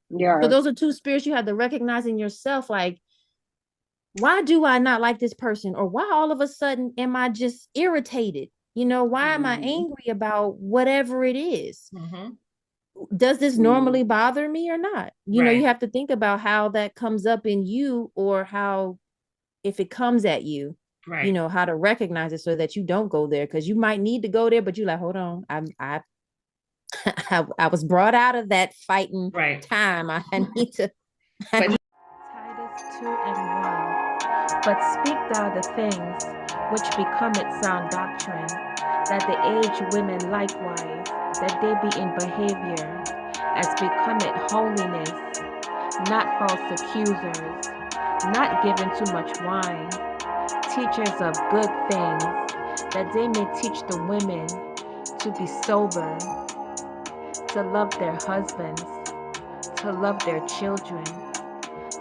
Yeah. So those are two spirits you have to recognize in yourself. Like, why do I not like this person? Or why all of a sudden am I just irritated? Why am I Mm-hmm. angry about whatever it is? Mm-hmm. Does this Mm-hmm. normally bother me or not? You Right. have to think about how that comes up in you, or how, if it comes at you, Right. how to recognize it so that you don't go there. Because you might need to go there, but you like, hold on, I was brought out of that fighting Right. time. I need to. But Titus 2 and 1. But speak thou the things which become it sound doctrine, that the aged women likewise, that they be in behavior, as becometh holiness, not false accusers, not given to much wine, teachers of good things, that they may teach the women to be sober, to love their husbands, to love their children,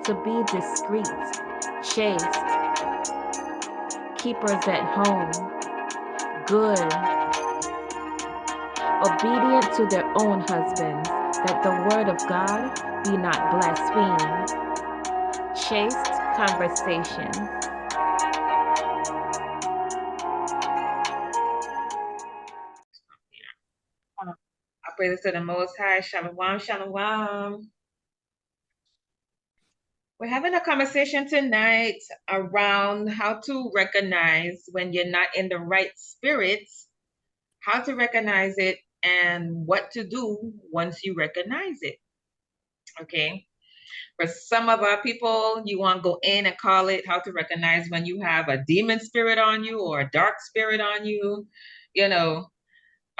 to be discreet, chaste, keepers at home, good, obedient to their own husbands, that the word of God be not blasphemed, chaste conversations. I praise to the Most High. Shalom, shalom. We're having a conversation tonight around how to recognize when you're not in the right spirits, how to recognize it, and what to do once you recognize it. Okay. For some of our people, you want to go in and call it how to recognize when you have a demon spirit on you or a dark spirit on you, you know.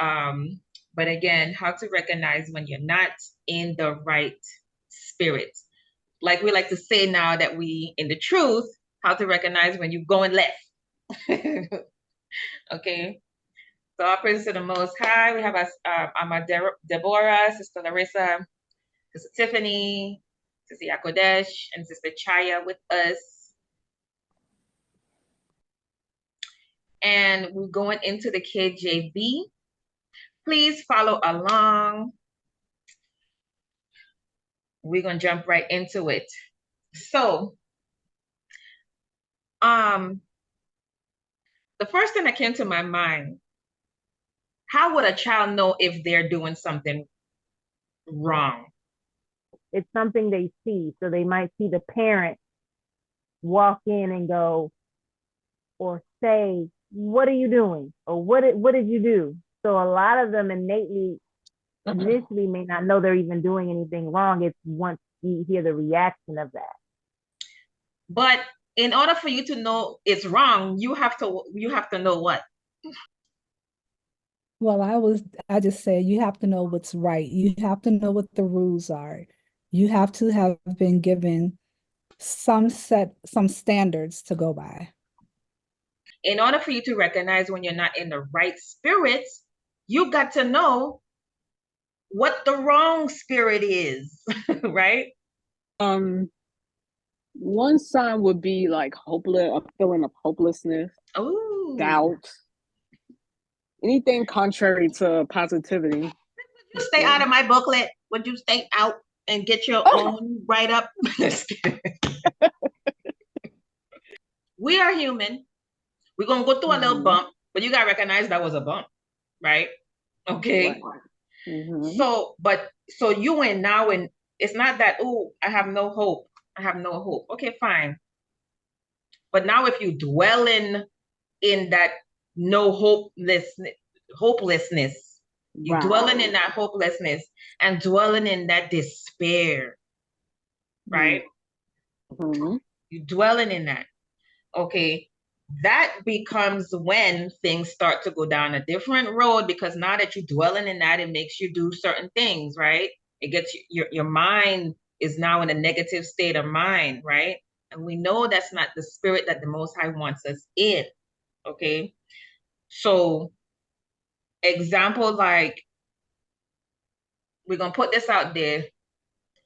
Um, but again, how to recognize when you're not in the right spirit. Like we like to say now that we in the truth, how to recognize when you're going left. Okay. So our praise to the Most High. We have Mama Deborah, Sister Larissa, Sister Tiffany, Sister Yakodesh, and Sister Chaya with us. And we're going into the KJV. Please follow along. We're going to jump right into it. So, the first thing that came to my mind, how would a child know if they're doing something wrong? It's something they see. So they might see the parent walk in and go, or say, "What are you doing?" Or what did you do? So a lot of them innately, initially, may not know they're even doing anything wrong. It's once you hear the reaction of that. But in order for you to know it's wrong, you have to know what? Well, I just said you have to know what's right. You have to know what the rules are. You have to have been given some standards to go by. In order for you to recognize when you're not in the right spirits, you got to know what the wrong spirit is, right? One sign would be like hopeless, a feeling of hopelessness, Oh, doubt, anything contrary to positivity. Would you stay out of my booklet? Would you stay out and get your own write up? We are human. We're gonna go through a little bump, but you gotta recognize that was a bump, right? Okay. Right. So you went now, and it's not that, oh, I have no hope. I have no hope. Okay, fine. But now if you dwell in that no hopelessness, you dwelling in that hopelessness and dwelling in that despair, right? You dwelling in that. Okay. That becomes when things start to go down a different road, because now that you're dwelling in that, it makes you do certain things, right? It gets your mind is now in a negative state of mind, right? And we know that's not the spirit that the Most High wants us in. Okay. So, example, like, we're going to put this out there,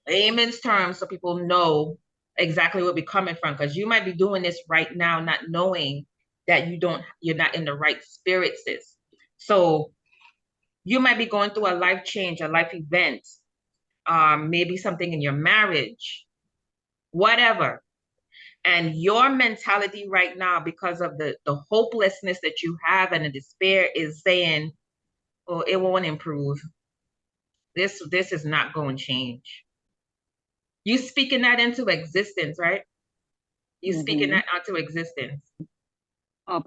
layman's terms, so people know exactly where we're coming from, because you might be doing this right now, not knowing that you're not in the right spirit, sis. So you might be going through a life change, a life event, maybe something in your marriage, whatever. And your mentality right now, because of the hopelessness that you have and the despair, is saying, oh, it won't improve. This is not going to change. You speaking that into existence, right? You speaking that into existence.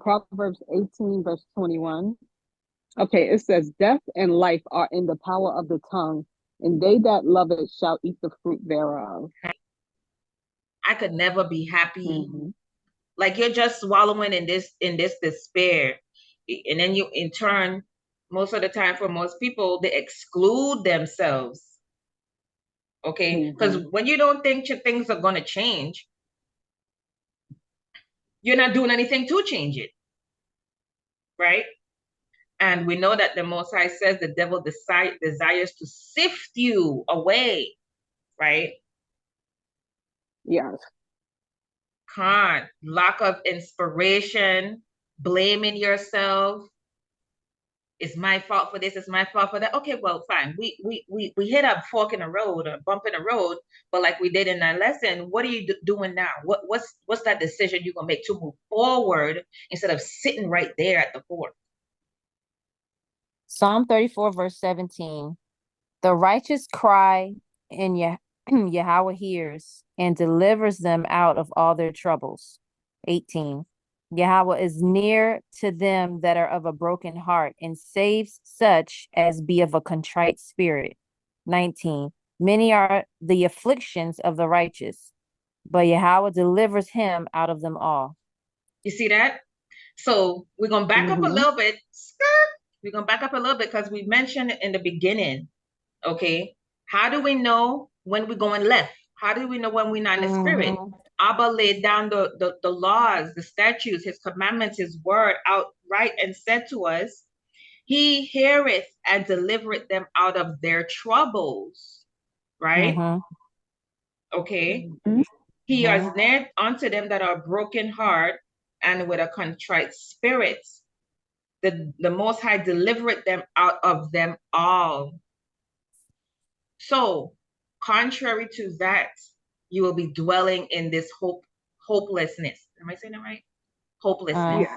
Proverbs 18, verse 21. Okay, it says, death and life are in the power of the tongue, and they that love it shall eat the fruit thereof. I could never be happy. Like, you're just wallowing in this despair. And then you, in turn, most of the time, for most people, they exclude themselves. Okay? Because when you don't think things are going to change, you're not doing anything to change it. Right? And we know that the Most High says the devil desires to sift you away. Right? Yes. Lack of inspiration, blaming yourself. It's my fault for this, it's my fault for that. Okay, well, fine. We hit a fork in the road, a bump in the road, but like we did in that lesson, what are you doing now? What's that decision you're gonna make to move forward instead of sitting right there at the fork? Psalm 34, verse 17. The righteous cry, and Yahweh hears and delivers them out of all their troubles. 18. Yahweh is near to them that are of a broken heart, and saves such as be of a contrite spirit. 19. Many are the afflictions of the righteous, but Yahweh delivers him out of them all. You see that? So we're going to back up a little bit. We're going to back up a little bit because we mentioned in the beginning, okay? How do we know when we're going left? How do we know when we're not in the spirit? Abba laid down the laws, the statutes, his commandments, his word outright, and said to us, he heareth and delivereth them out of their troubles. Right? Okay. He is near unto them that are broken heart and with a contrite spirit. The Most High delivereth them out of them all. So, contrary to that, you will be dwelling in this hopelessness. Am I saying that right? Hopelessness.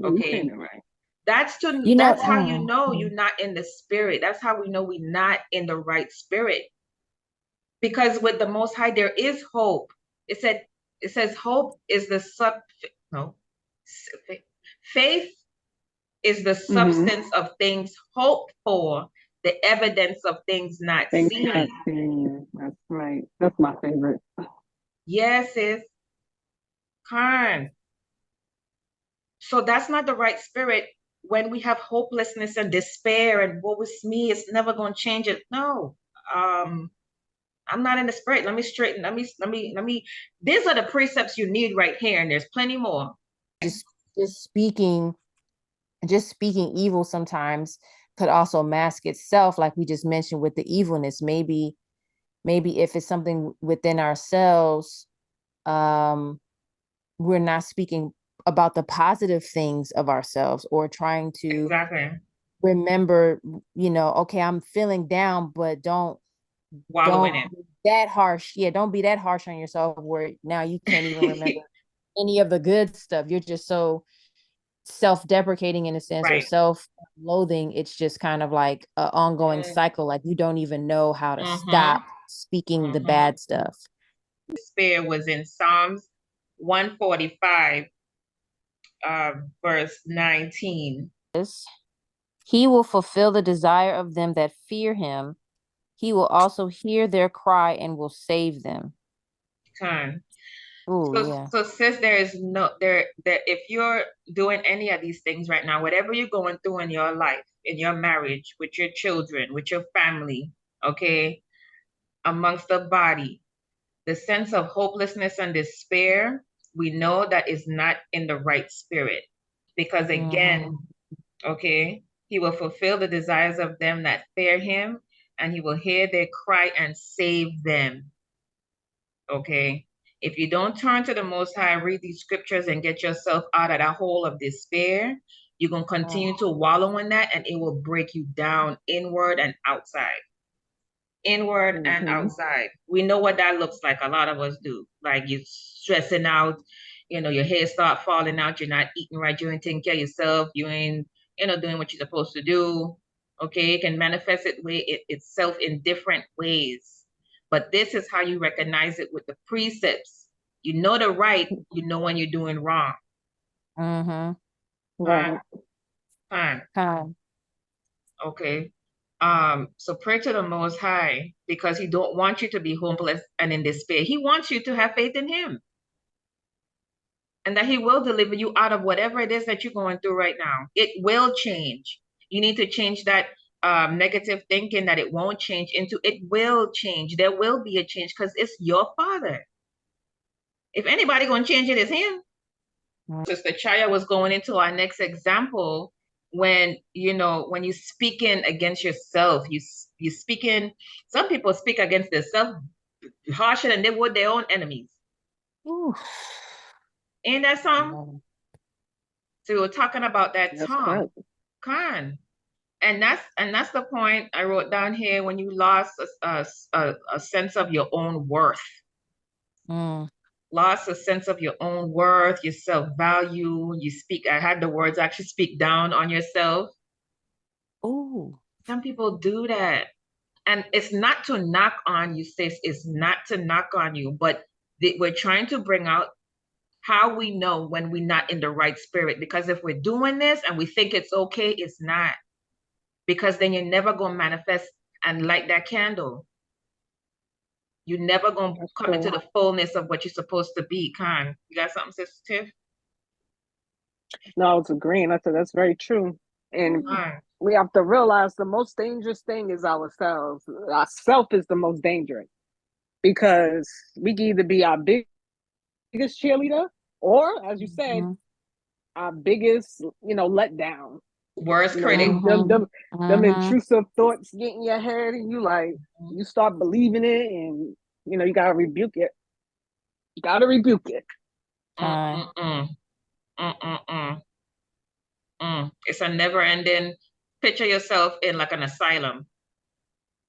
Okay. Right. That's how you know you're not in the spirit. That's how we know we're not in the right spirit. Because with the Most High, there is hope. It says hope is the faith is the substance of things hoped for, the evidence of things not seen. That's right. That's my favorite. Yes, sis. So that's not the right spirit when we have hopelessness and despair and woe is me, it's never going to change it. No. I'm not in the spirit. Let me straighten. Let me. These are the precepts you need right here, and there's plenty more. Just speaking evil sometimes could also mask itself, like we just mentioned with the evilness. Maybe if it's something within ourselves, we're not speaking about the positive things of ourselves or trying to remember, okay, I'm feeling down, but don't be that harsh. Yeah, don't be that harsh on yourself where now you can't even remember any of the good stuff. You're just so self-deprecating in a sense, or self-loathing. It's just kind of like an ongoing cycle. Like you don't even know how to stop speaking the bad stuff. Despair was in Psalms 145, verse 19. He will fulfill the desire of them that fear him. He will also hear their cry and will save them. So sis, there is if you're doing any of these things right now, whatever you're going through in your life, in your marriage, with your children, with your family, okay, amongst the body, the sense of hopelessness and despair, we know that is not in the right spirit. Because again, okay, he will fulfill the desires of them that fear him, and he will hear their cry and save them. Okay. If you don't turn to the Most High, read these scriptures and get yourself out of that hole of despair, you're going to continue to wallow in that, and it will break you down inward and outside. inward and outside. We know what that looks like. A lot of us do. Like you're stressing out, your hair start falling out, you're not eating right, you ain't taking care of yourself, you ain't, doing what you're supposed to do. Okay, it can manifest itself in different ways. But this is how you recognize it with the precepts. You know the right, you know when you're doing wrong. Mm-hmm. Right. Fine. Okay. So pray to the Most High, because He don't want you to be hopeless and in despair. He wants you to have faith in Him, and that He will deliver you out of whatever it is that you're going through right now. It will change. You need to change that negative thinking that it won't change into it will change. There will be a change, because it's your Father. If anybody gonna change it, it's Him. Sister Chaya was going into our next example. When when you speaking against yourself, you speaking. Some people speak against themselves harsher than they would their own enemies. Ooh. Ain't that something? So we're talking about that tongue. And that's the point I wrote down here. When you lost a sense of your own worth. Lost a sense of your own worth, your self-value. I had the words actually speak down on yourself. Oh, some people do that. And it's not to knock on you, sis. It's not to knock on you, but we're trying to bring out how we know when we're not in the right spirit. Because if we're doing this and we think it's okay, it's not. Because then you're never going to manifest and light that candle. You're never going to come into the fullness of what you're supposed to be. Con, you got something, Sister Tiff? No, I was agreeing. I said that's very true. And we have to realize the most dangerous thing is ourselves. Ourself is the most dangerous, because we can either be our biggest cheerleader, or, as you said, our biggest, letdown. Worst critic. Them intrusive thoughts get in your head, and you start believing it, and you gotta rebuke it. It's a never-ending. Picture yourself in like an asylum.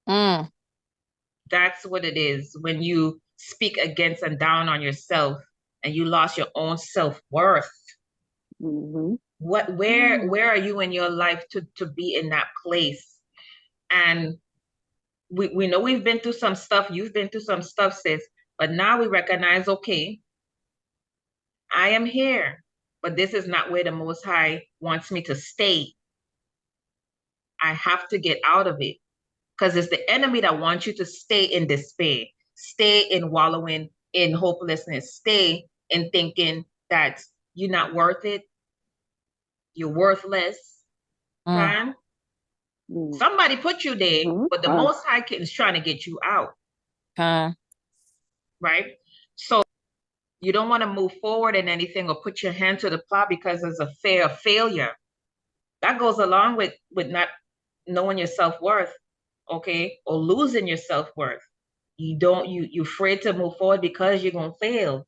That's what it is when you speak against and down on yourself, and you lost your own self-worth. Where are you in your life to be in that place? And we know we've been through some stuff. You've been through some stuff, sis. But now we recognize, okay, I am here, but this is not where the Most High wants me to stay. I have to get out of it, because it's the enemy that wants you to stay in despair, stay in wallowing in hopelessness, stay in thinking that you're not worth it, you're worthless. Somebody put you there, but the Most High is trying to get you out. Right? So you don't want to move forward in anything or put your hand to the plow because there's a fear of failure. That goes along with not knowing your self-worth, okay, or losing your self-worth. You're afraid to move forward because you're gonna fail.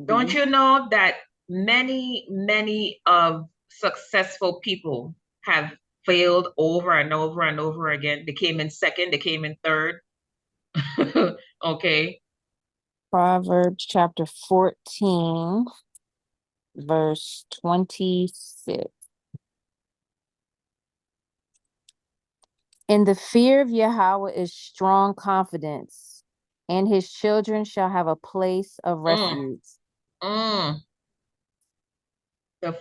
Don't you know that many of successful people have failed over and over and over again? They came in second, they came in third. Okay. Proverbs chapter 14, verse 26. In the fear of Yahweh is strong confidence, and his children shall have a place of refuge. The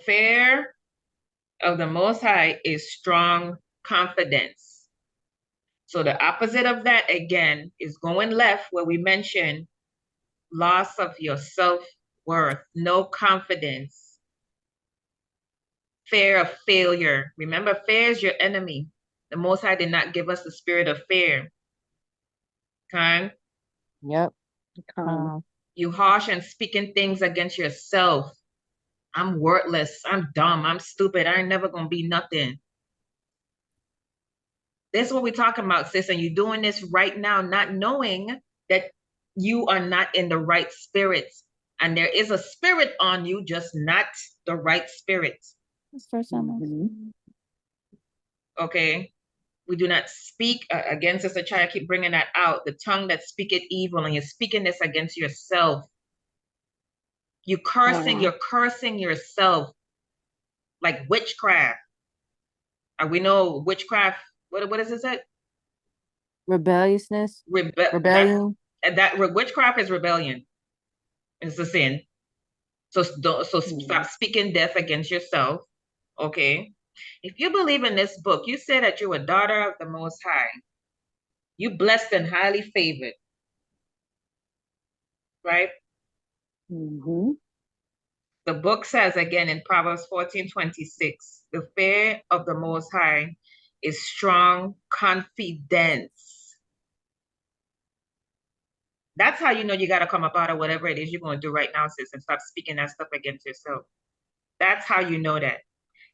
fear of the Most High is strong confidence. So the opposite of that, again, is going left, where we mentioned loss of your self-worth, no confidence, fear of failure. Remember, fear is your enemy. The Most High did not give us the spirit of fear. Yep. You harsh and speaking things against yourself. I'm worthless. I'm dumb. I'm stupid. I ain't never gonna be nothing. That's what we're talking about, sis. And you're doing this right now, not knowing that you are not in the right spirit. And there is a spirit on you, just not the right spirit. That's first time. Okay. We do not speak against Sister Chai. I keep bringing that out. The tongue that speaketh evil, and you're speaking this against yourself. You're cursing yourself like witchcraft. We know witchcraft. What is it? Rebelliousness. Rebellion. That witchcraft is rebellion. It's a sin. So stop speaking death against yourself. Okay. If you believe in this book, you say that you're a daughter of the Most High. You blessed and highly favored. Right? Mm-hmm. The book says again in Proverbs 14:26, the fear of the Most High is strong confidence. That's how you know you got to come up out of whatever it is you're going to do right now, sis, and stop speaking that stuff against yourself. That's how you know that.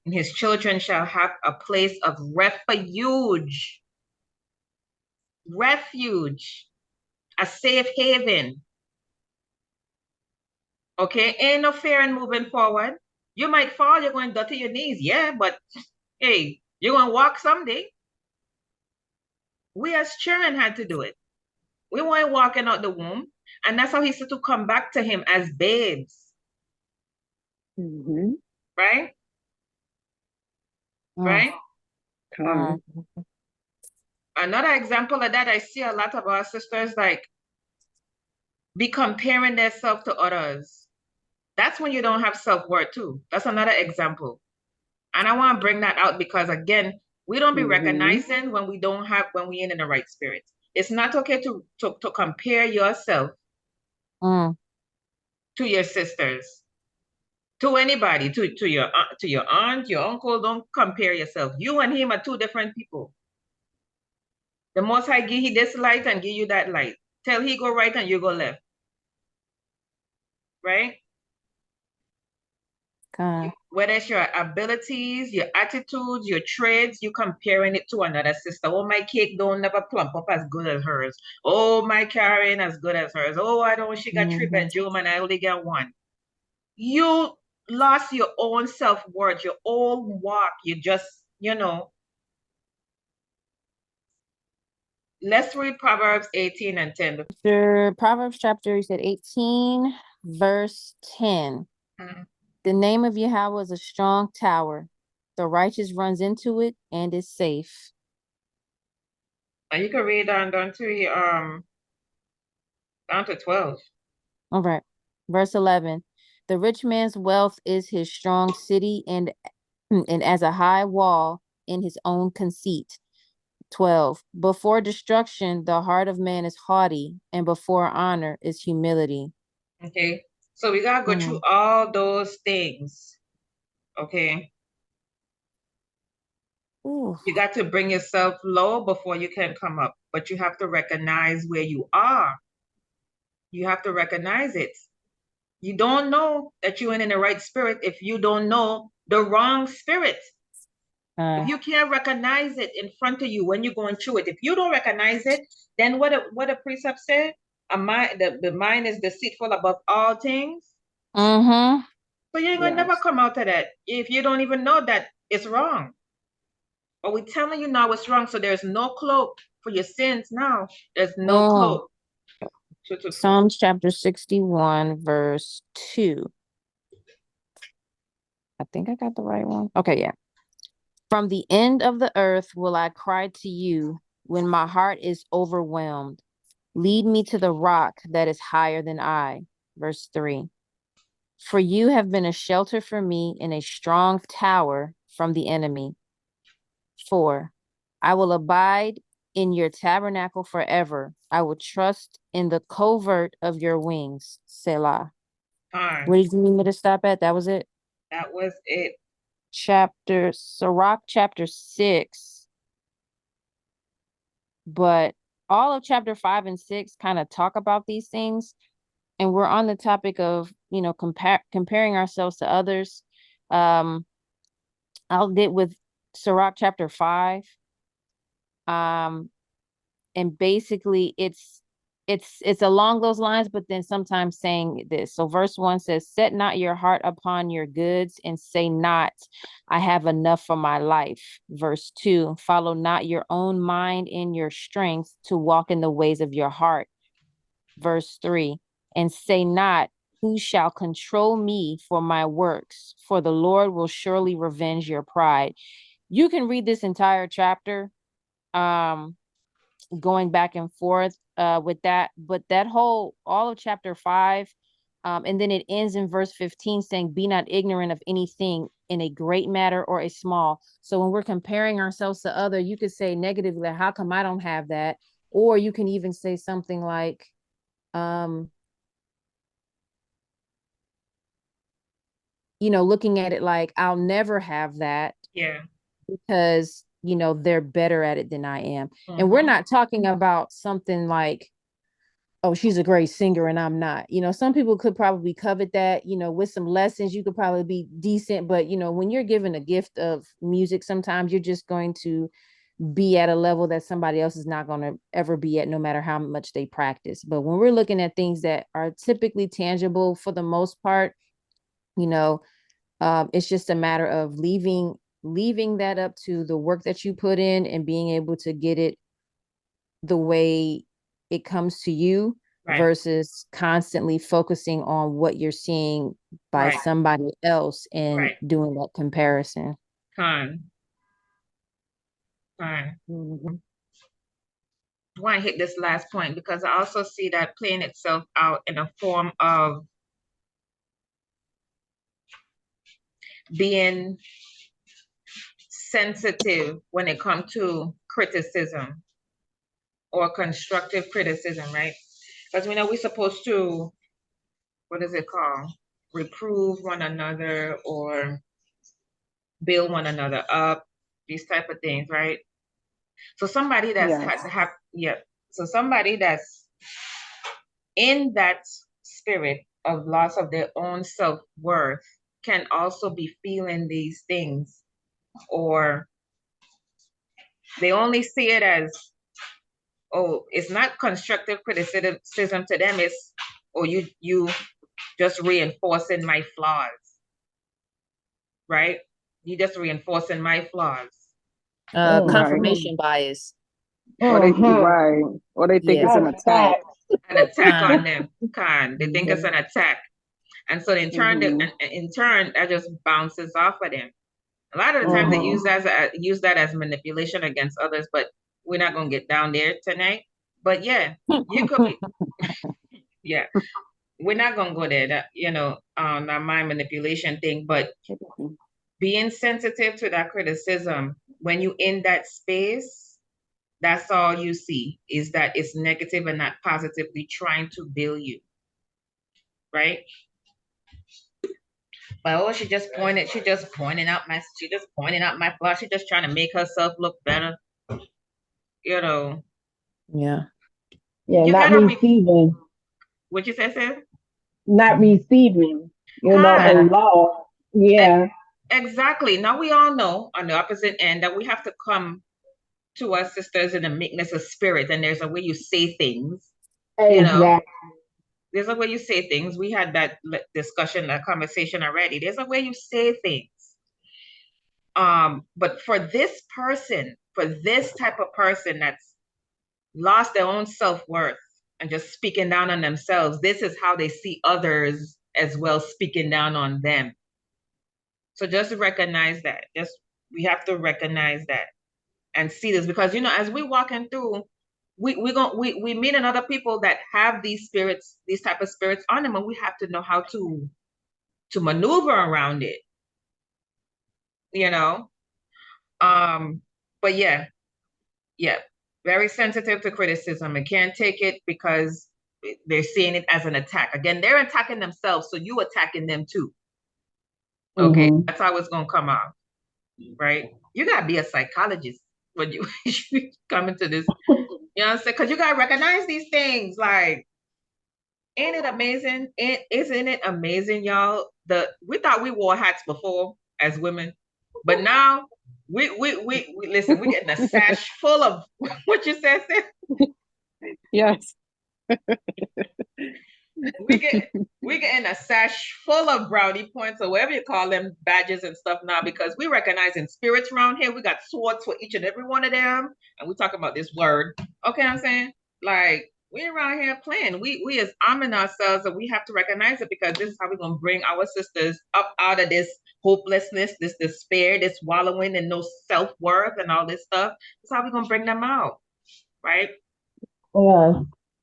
And his children shall have a place of refuge. Refuge. A safe haven. Okay? Ain't no fear in moving forward. You might fall, you're going to dirty your knees. Yeah, but hey, you're going to walk someday. We as children had to do it. We weren't walking out the womb. And that's how he said to come back to him as babes. Mm-hmm. Right? Right? Another example of that, I see a lot of our sisters like be comparing themselves to others. That's when you don't have self-worth too. That's another example. And I want to bring that out because again, we don't be recognizing when we ain't in the right spirit. It's not okay to compare yourself to your sisters, to anybody, to your aunt, your uncle. Don't compare yourself. You and him are two different people. The Most High give you this light and give you that light. Tell he go right and you go left. Right? Whether it's your abilities, your attitudes, your traits, you comparing it to another sister. Oh, my cake don't never plump up as good as hers. Oh, my car ain't as good as hers. Oh, I don't, she got 3 bedroom and I only get 1. You lost your own self-worth, your own walk. You just, let's read Proverbs 18 and 10. Proverbs chapter, you said 18, verse 10. The name of Yahweh is a strong tower. The righteous runs into it and is safe. And you can read down to 12. All right. Verse 11. The rich man's wealth is his strong city and as a high wall in his own conceit. 12. Before destruction, the heart of man is haughty, and before honor is humility. Okay. So we got to go through all those things. Okay. Ooh. You got to bring yourself low before you can come up, but you have to recognize where you are. You have to recognize it. You don't know that you're in the right spirit if you don't know the wrong spirit. If you can't recognize it in front of you when you're going through it, if you don't recognize it, then what a precept said, the mind is deceitful above all things. So you ain't gonna never come out of that if you don't even know that it's wrong. But we're telling you now it's wrong, so there's no cloak for your sins now. There's no cloak. Psalms chapter 61, verse 2. I think I got the right one. Okay, yeah. From the end of the earth will I cry to you when my heart is overwhelmed. Lead me to the rock that is higher than I. Verse 3. For you have been a shelter for me in a strong tower from the enemy. 4. I will abide in your tabernacle forever. I will trust in the covert of your wings. Selah. Where did you need me to stop at? That was it? That was it. Sirach chapter 6. But all of chapter 5 and 6 kind of talk about these things. And we're on the topic of, comparing ourselves to others. I'll get with Sirach chapter 5. And basically it's it's along those lines, but then sometimes saying this. So verse 1 says, set not your heart upon your goods, and say not, I have enough for my life. Verse 2, follow not your own mind in your strength to walk in the ways of your heart. Verse 3, and say not, who shall control me for my works? For the Lord will surely revenge your pride. You can read this entire chapter, going back and forth with that, but that whole, all of chapter 5, and then it ends in verse 15 saying, be not ignorant of anything in a great matter or a small. So when we're comparing ourselves to other, you could say negatively, how come I don't have that? Or you can even say something like, looking at it like, I'll never have that. Yeah. Because, they're better at it than I am. And we're not talking about something like, oh, she's a great singer and I'm not. Some people could probably covet that, with some lessons, you could probably be decent. But, when you're given a gift of music, sometimes you're just going to be at a level that somebody else is not going to ever be at, no matter how much they practice. But when we're looking at things that are typically tangible for the most part, it's just a matter of leaving that up to the work that you put in and being able to get it the way it comes to you, right, versus constantly focusing on what you're seeing by right somebody else and right doing that comparison. Fine. Mm-hmm. I want to hit this last point because I also see that playing itself out in a form of being sensitive when it comes to criticism or constructive criticism, right? Because we know we're supposed to, what is it called? Reprove one another or build one another up, these type of things, right? So somebody that's so somebody that's in that spirit of loss of their own self-worth can also be feeling these things, or they only see it as, oh, it's not constructive criticism to them, it's, oh, you just reinforcing my flaws, right? You just reinforcing my flaws. Confirmation bias. Or they think it's an attack. An attack on them. They think it's an attack. And so in turn, that just bounces off of them. A lot of the time they use that as manipulation against others, but we're not going to get down there tonight. But yeah, you could be, yeah, we're not going to go there, that, that mind manipulation thing, but being sensitive to that criticism, when you in that space, that's all you see, is that it's negative and not positively trying to build you, right? But oh, she just pointing out my flaw. She's just trying to make herself look better. Yeah. Yeah, not receiving. What you say, Sid? Not receiving, and law. Yeah. Exactly. Now we all know on the opposite end that we have to come to our sisters in a meekness of spirit, and there's a way you say things. Exactly. There's a way you say things. We had that discussion, that conversation already. There's a way you say things. But for this type of person that's lost their own self-worth and just speaking down on themselves, this is how they see others as well, speaking down on them. So just recognize that. We have to recognize that and see this, because as we walking through, we meeting other people that have these spirits, these type of spirits on them, and we have to know how to maneuver around it. But yeah, very sensitive to criticism and can't take it because they're seeing it as an attack. Again, they're attacking themselves, so you attacking them too. Okay, that's how it's gonna come out, right? You gotta be a psychologist when you come into this. You know what I'm saying? Because you gotta recognize these things. Like, ain't it amazing? Isn't it amazing, y'all? We thought we wore hats before as women, but now we listen. We're getting a sash full of what you said. Yes. we getting a sash full of brownie points or whatever you call them, badges and stuff now, because we recognize in spirits around here. We got swords for each and every one of them, and we talk about this word. Okay, I'm saying, like, we around here playing. We is arming ourselves, and we have to recognize it, because this is how we're gonna bring our sisters up out of this hopelessness, this despair, this wallowing and no self-worth and all this stuff. That's how we're gonna bring them out, right? Yeah.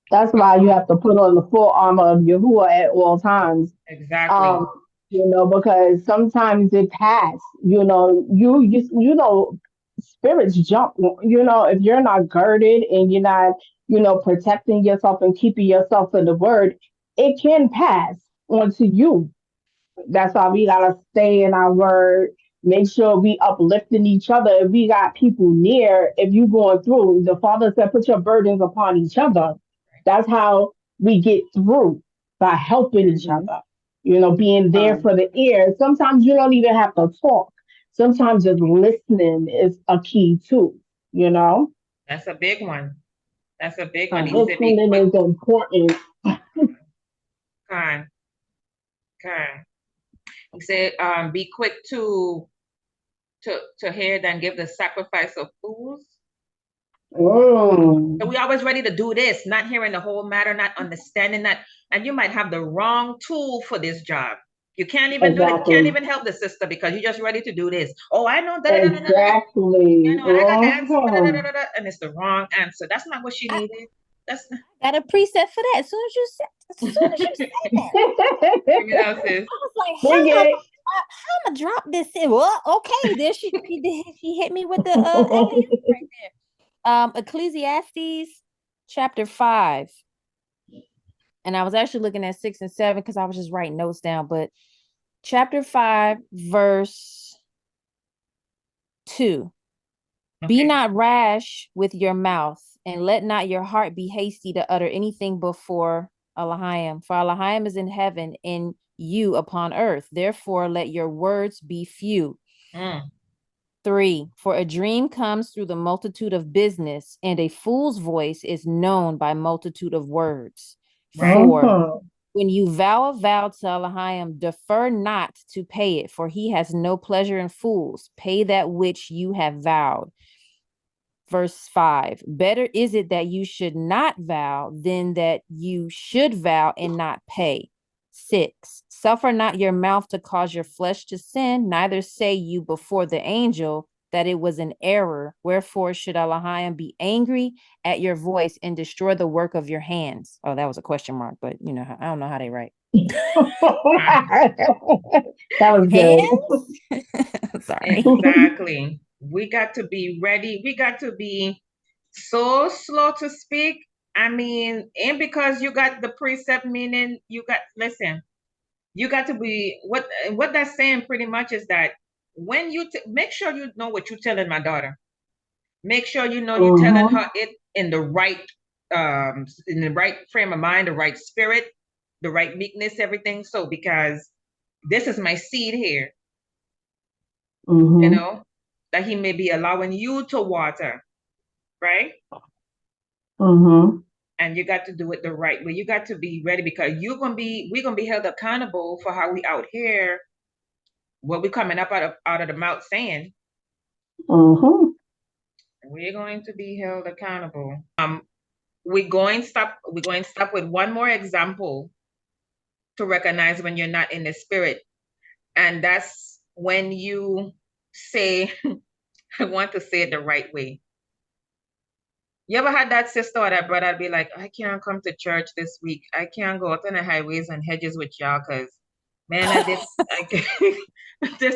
That's why you have to put on the full armor of Yahuwah at all times. Exactly. Because sometimes it pass. Spirits jump. If you're not girded and you're not, protecting yourself and keeping yourself in the word, it can pass onto you. That's why we gotta stay in our word. Make sure we uplifting each other. If we got people near, if you going through, the Father said, put your burdens upon each other. That's how we get through, by helping each other. Being there for the ear. Sometimes you don't even have to talk. Sometimes just listening is a key too. That's a big one. That's a big one. Listening is important. Kind. He said, be quick to hear than give the sacrifice of fools. So we always ready to do this, not hearing the whole matter, not understanding that, and you might have the wrong tool for this job. You can't even do it. You can't even help the sister because you're just ready to do this. Oh, I know that. Exactly. I got the answer, and it's the wrong answer. That's not what she needed. That's got a preset for that. As soon as you said that, I was like, how am I gonna drop this in? Well, okay, there she hit me with the right there. Ecclesiastes chapter 5. And I was actually looking at 6 and 7 because I was just writing notes down, but chapter 5, verse 2. Okay. Be not rash with your mouth, and let not your heart be hasty to utter anything before Elohim. For Elohim is in heaven, and you upon earth. Therefore, let your words be few. 3. For a dream comes through the multitude of business, and a fool's voice is known by multitude of words. 4. When you vow a vow to Elohim, defer not to pay it, for he has no pleasure in fools. Pay that which you have vowed. Verse 5. Better is it that you should not vow than that you should vow and not pay. 6. Suffer not your mouth to cause your flesh to sin, neither say you before the angel that it was an error. Wherefore should Elohim be angry at your voice and destroy the work of your hands? Oh, that was a question mark, but I don't know how they write. That was good. Sorry. Exactly. We got to be ready. We got to be so slow to speak. I mean, and because you got the precept, meaning you got, listen, you got to be, what that's saying pretty much is that when you make sure you know what you're telling my daughter. Make sure you know you're telling her it in the right frame of mind, the right spirit, the right meekness, everything. So because this is my seed here, that he may be allowing you to water, right? And you got to do it the right way. You got to be ready, because we're gonna be held accountable for how we out here, what we coming up out of the mouth saying. We're going to be held accountable. We're going to stop with one more example to recognize when you're not in the spirit. And that's when you say, I want to say it the right way. You ever had that sister or that brother be like, I can't come to church this week. I can't go out on the highways and hedges with y'all because, man,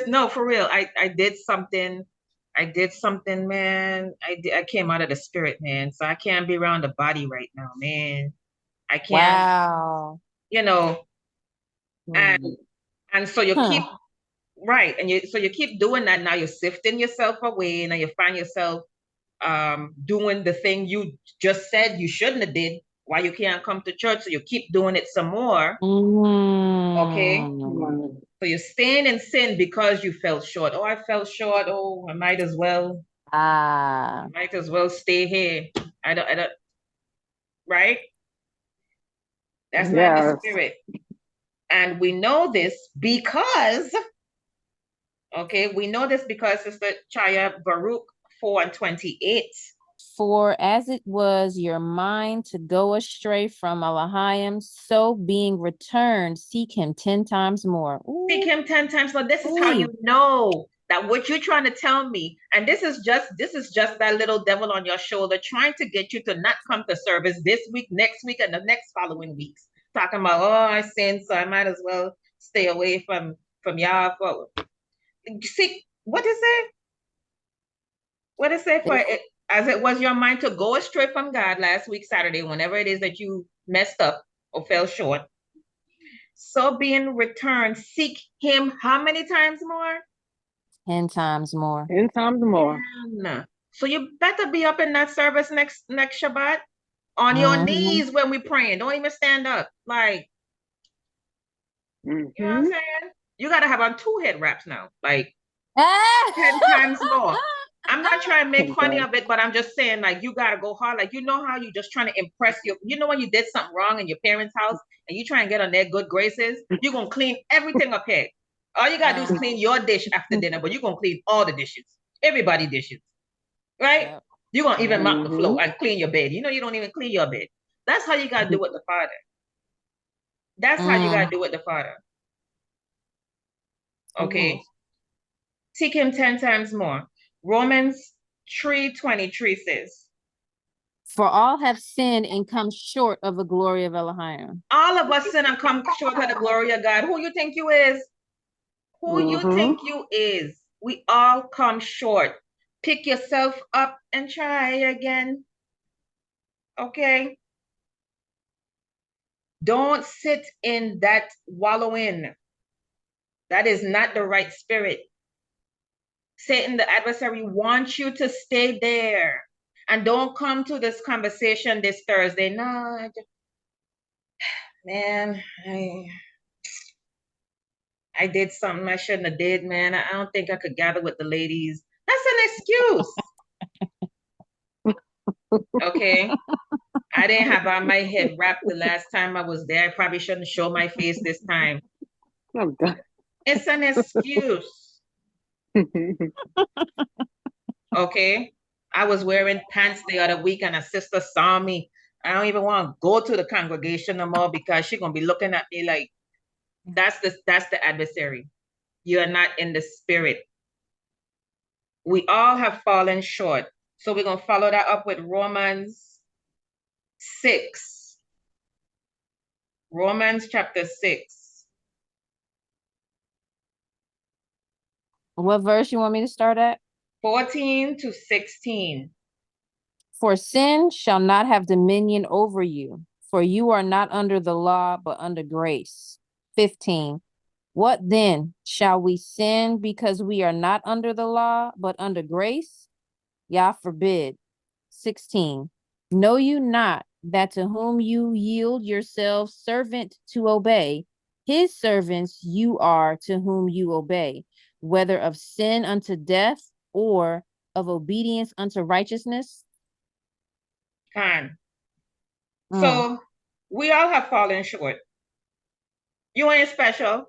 no, for real. I did something, man. I came out of the spirit, man. So I can't be around the body right now, man. I can't. Wow. And so you keep, right. And so you keep doing that. Now you're sifting yourself away, and you find yourself doing the thing you just said you shouldn't have did, why you can't come to church. So you keep doing it some more. Okay. So you're staying in sin because you fell short. Oh, I fell short. Oh, I might as well stay here. I don't right. That's not the spirit. And we know this because, okay, we know this because Sister Chaya, Baruch 4:28. For as it was your mind to go astray from Elohim, so being returned, seek him 10 times more. Ooh. Seek him 10 times more. This is how you know that what you're trying to tell me, and this is just that little devil on your shoulder trying to get you to not come to service this week, next week, and the next following weeks. Talking about, oh, I sinned, so I might as well stay away from y'all. See, what is it? What is it for it? As it was your mind to go astray from God last week, Saturday, whenever it is that you messed up or fell short. So being returned, seek him how many times more? 10 times more. 10 times more. So you better be up in that service next Shabbat on your knees when we praying. Don't even stand up. Like, you know what I'm saying? You got to have on 2 head wraps now. Like, 10 times more. I'm not trying to make funny of it, but I'm just saying, like, you got to go hard. Like, you know how you just trying to impress you know when you did something wrong in your parents' house and you try and get on their good graces, you're going to clean everything up here. All you got to do is clean your dish after dinner, but you're going to clean all the dishes. Everybody's dishes. Right? You're going to even mop the floor and clean your bed. You know you don't even clean your bed. That's how you got to do with the Father. That's how you got to do with the Father. Okay? Seek him 10 times more. Romans 3:23 says, for all have sinned and come short of the glory of Elohim. All of us sin and come short of the glory of God. Who you think you is? Who you think you is? We all come short. Pick yourself up and try again. Okay? Don't sit in that wallowing. That is not the right spirit. Satan, the adversary, wants you to stay there. And don't come to this conversation this Thursday. No, man, I did something I shouldn't have did, man. I don't think I could gather with the ladies. That's an excuse. Okay? I didn't have on my head wrapped the last time I was there. I probably shouldn't show my face this time. I'm done. It's an excuse. Okay? I was wearing pants the other week and a sister saw me. I don't even want to go to the congregation no more because she's going to be looking at me like, that's the adversary. You are not in the spirit. We all have fallen short. So we're going to follow that up with Romans 6. Romans chapter 6. What verse you want me to start at? 14 to 16. For sin shall not have dominion over you, for you are not under the law, but under grace. 15. What then? Shall we sin because we are not under the law, but under grace? Yah forbid. 16. Know you not that to whom you yield yourselves servant to obey, his servants you are to whom you obey, whether of sin unto death or of obedience unto righteousness? So we all have fallen short. You ain't special.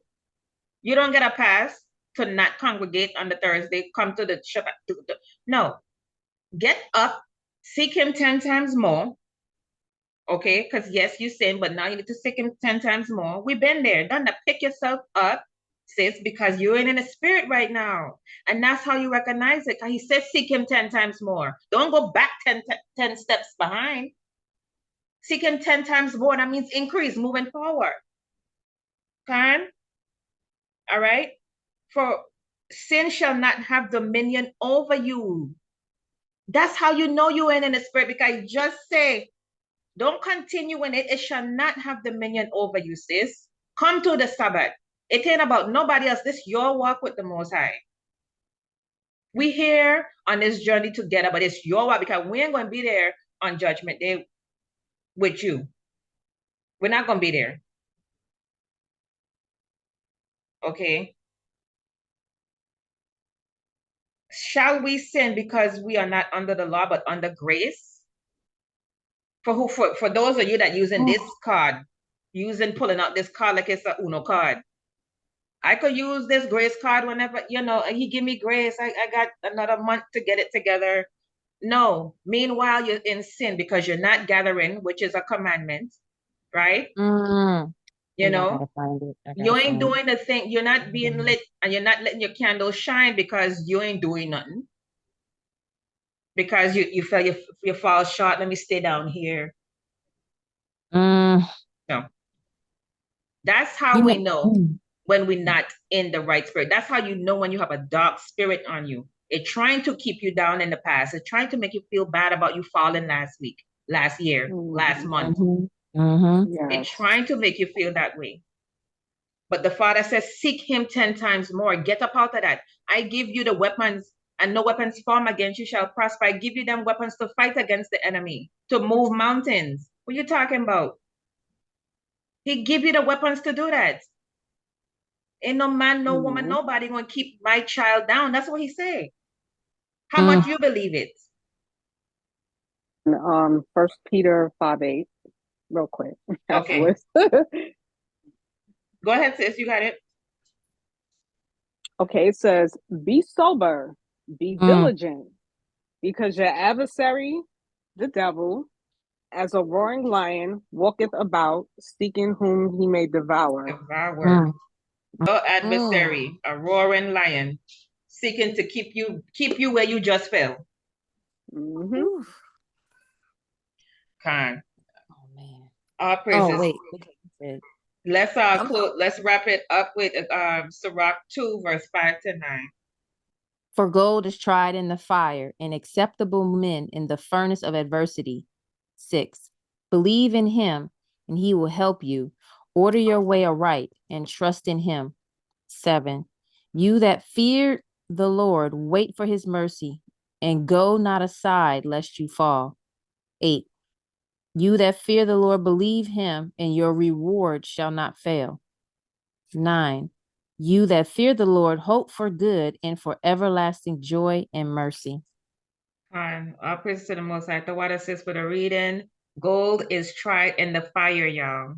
You don't get a pass to not congregate on the Thursday, come to the Shabbat. No. Get up, seek him 10 times more. Okay, because yes, you sin, but now you need to seek him 10 times more. We've been there, done that. Pick yourself up, sis, because you're in the spirit right now. And that's how you recognize it. He says seek him 10 times more. Don't go back 10 steps behind. Seek him 10 times more. That means increase, moving forward. Okay? All right? For sin shall not have dominion over you. That's how you know you're in the spirit, because just say, don't continue in it. It shall not have dominion over you, sis. Come to the Sabbath. It ain't about nobody else. This your walk with the Most High. We here on this journey together, but it's your walk, because we ain't going to be there on Judgment Day with you. We're not going to be there. Okay? Shall we sin because we are not under the law, but under grace? For those of you that using this card, pulling out this card like it's a Uno card. I could use this grace card whenever, he give me grace. I got another month to get it together. No. Meanwhile, you're in sin because you're not gathering, which is a commandment, right? You know, you ain't doing the thing. You're not being lit, and you're not letting your candle shine because you ain't doing nothing. Because you feel you fall short. Let me stay down here. No. That's how we know when we're not in the right spirit. That's how you know when you have a dark spirit on you. It's trying to keep you down in the past. It's trying to make you feel bad about you falling last week, last year, last month. It's trying to make you feel that way. But the Father says, seek him 10 times more. Get up out of that. I give you the weapons, and no weapons formed against you shall prosper. I give you them weapons to fight against the enemy, to move mountains. What are you talking about? He give you the weapons to do that. Ain't no man, no woman, nobody gonna keep my child down. That's what he said. How much you believe it? 1 Peter 5:8, real quick. Okay. Go ahead, sis. You got it. Okay, it says, be sober, be diligent, because your adversary, the devil, as a roaring lion, walketh about, seeking whom he may devour. Your adversary, a roaring lion, seeking to keep you where you just fell. Con. Oh man. All praises. Oh wait. Okay. Let's wrap it up with Sirach 2, verse 5 to 9. For gold is tried in the fire, and acceptable men in the furnace of adversity. 6. Believe in him, and he will help you. Order your way aright, and trust in him. 7. You that fear the Lord, wait for his mercy, and go not aside lest you fall. 8. You that fear the Lord, believe him, and your reward shall not fail. 9. You that fear the Lord, hope for good and for everlasting joy and mercy. All praise to the Most High. The water says for the reading, gold is tried in the fire, y'all.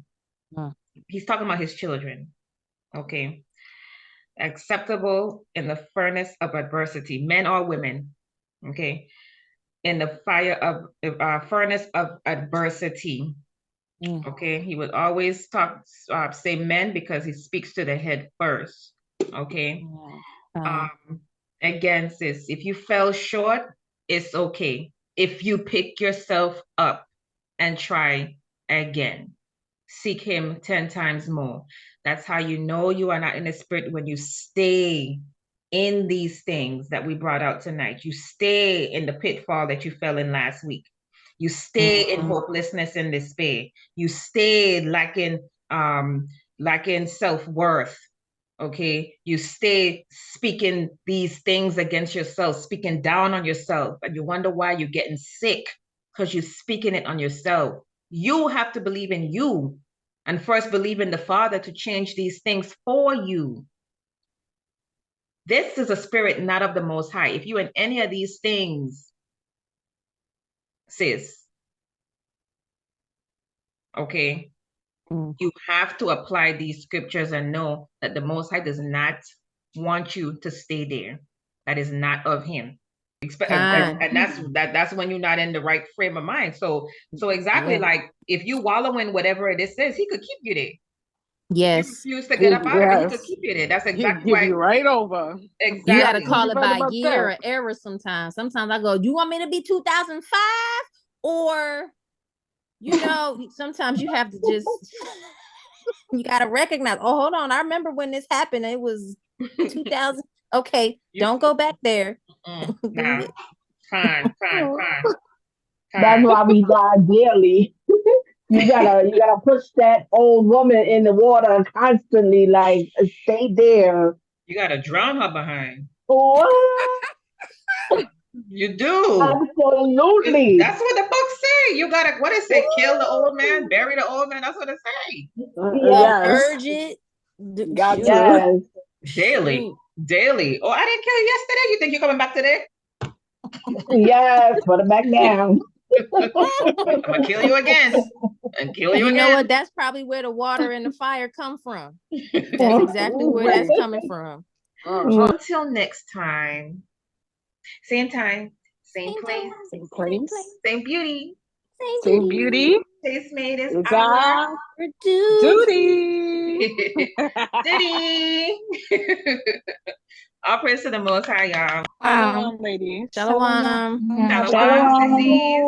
He's talking about his children. Okay. Acceptable in the furnace of adversity, men or women. Okay. In the fire of furnace of adversity. Okay. He would always say men because he speaks to the head first. Okay. Again, sis, if you fell short, it's okay. If you pick yourself up and try again, seek him 10 times more. That's how you know you are not in the spirit, when you stay in these things that we brought out tonight. You stay in the pitfall that you fell in last week. You stay in hopelessness and despair. You stay lacking self-worth. Okay, you stay speaking these things against yourself, speaking down on yourself, and you wonder why you're getting sick, because you're speaking it on yourself. You have to believe in you, and first believe in the Father to change these things for you. This is a spirit not of the Most High. If you're in any of these things, sis, okay, you have to apply these scriptures and know that the Most High does not want you to stay there. That is not of him. And that's when you're not in the right frame of mind. So exactly, like if you wallow in whatever it is, he could keep you there. Yes. If you refuse to get up out of it, he could keep you there. That's exactly why. Give you right over. Exactly. You got to call it by year or era sometimes. Sometimes I go, you want me to be 2005? Or, sometimes you have to just, you got to recognize, oh, hold on. I remember when this happened. It was 2000. Okay, don't go back there. No. Fine. That's why we die daily. You gotta push that old woman in the water constantly, like stay there. You gotta drown her behind. What? You do. Absolutely. That's what the book say. You gotta, what it say? Kill the old man, bury the old man. That's what it say. Purge it. Got yes. Daily. Oh, I didn't kill you yesterday. You think you're coming back today? Yes, put it back down. I'm gonna kill you again. and kill you You know again. what? That's probably where the water and the fire come from. That's exactly where that's coming from. Until next time. Same time, same place, same beauty. Same beauty. Taste made is It's our duty. duty. All praise to the Most High, y'all. Shalom, ladies. Shalom. Shalom, sissies.